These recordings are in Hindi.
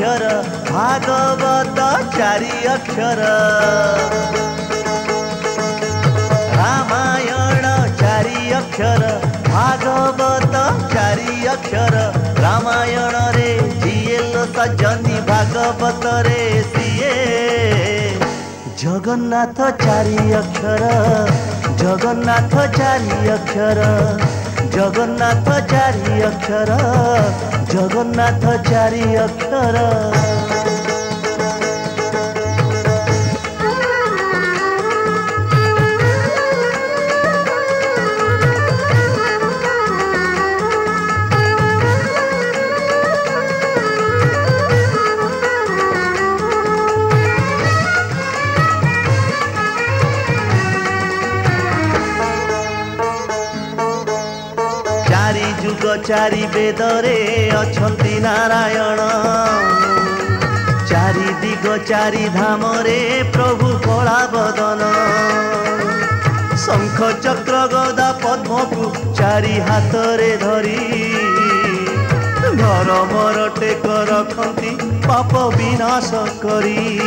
अक्षर भागवत चारि अक्षर रामायण चारि अक्षर भागवत चारि अक्षर रामायण रे जिएल सजनी भागवत रे सीए जगन्नाथ चारि अक्षर जगन्नाथ चारि अक्षर जगन्नाथ चारि अक्षर जगन्नाथ चारि अक्षर जुग चारि वेदरे अछंती नारायण चारि दिग चारि धाम रे प्रभु कला बदन शंख चक्र गदा पद्म को चारि हाथ रे धरी धर्म टेक रखती पाप विनाश करी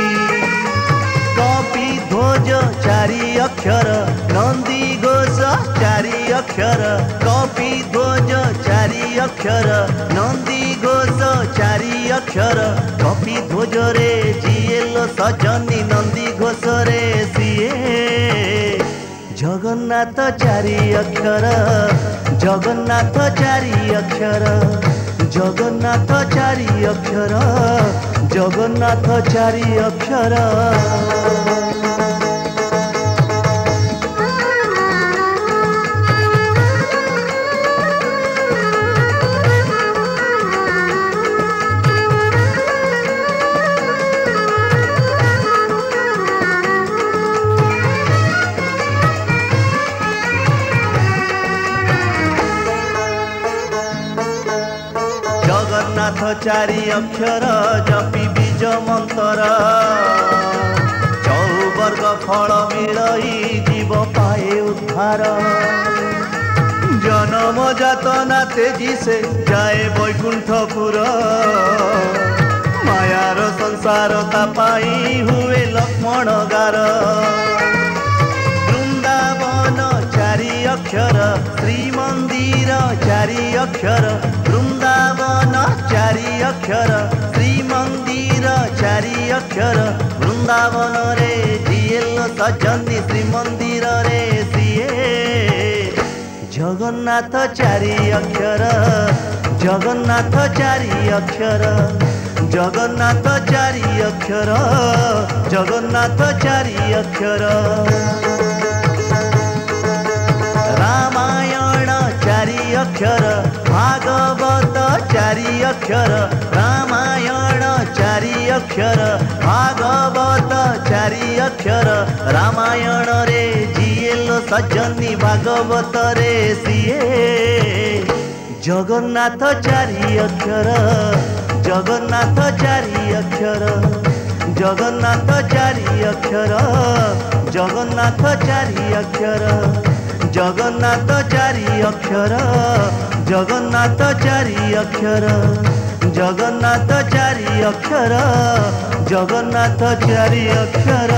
कपि ध्वज चारि अक्षर नंदी घोष चारि अक्षर कपि ध्वज चारि अक्षर नंदी घोष चारि अक्षर कपि ध्वज रे जिएल सजनी नंदी घोष रे सीए जगन्नाथ चारि अक्षर जगन्नाथ चारि अक्षर जगन्नाथ चारि अक्षर जगन्नाथ चारि अक्षर जगन्नाथ चारि अक्षर जपि बीज मंत्र चौवर्ग फल मिलई जीव पाए उद्धार जन्म जातना तेजी से जाए वैकुंठपुर मायार संसार तापाई हुए लक्ष्मण गार वृंदावन चारि अक्षर श्रीमंदिर चारि अक्षर वृंदावन चारि अक्षर श्रीमंदिर चारि अक्षर वृंदावन रे जिएल सजनी श्रीमंदिर रे सीए जगन्नाथ चारि अक्षर जगन्नाथ चारि अक्षर जगन्नाथ चारि अक्षर जगन्नाथ चारि अक्षर रामायण चारि अक्षर भागवत चारि अक्षर रामायण चारि अक्षर भागवत चारि अक्षर रामायण रे जिएल सजनी भागवत रे सीए जगन्नाथ चारि अक्षर जगन्नाथ चारि अक्षर जगन्नाथ चारि अक्षर जगन्नाथ चारि अक्षर जगन्नाथ चारि अक्षर जगन्नाथ चारि अक्षर जगन्नाथ चारि अक्षर जगन्नाथ चारि अक्षर।